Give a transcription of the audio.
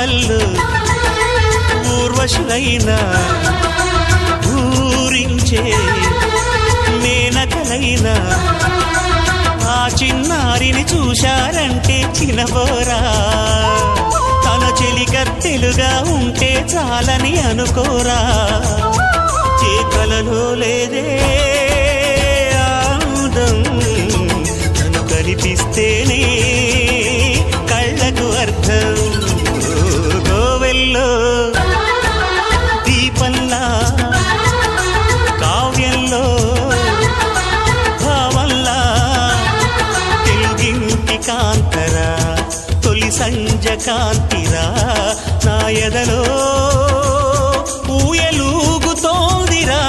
కోడళ్ళు ఊర్వశులైనా ఊరించే మేనకలైనా ఆ చిన్నారిని చూశారంటే చినబోరా తన చెలికత్తెలుగా ఉంటే చాలని అనుకోరా ఏ కలలో లేదే ఆనందం తను కనిపిస్తేనే కళ్ళకు అర్థం గోవెల్లో దీపంలా కావ్యంలో భావంలా తెలుగింటి కాంతరా తొలి సంజ కాంతిరా నా ఎదలో ఊయలూగుతోందిరా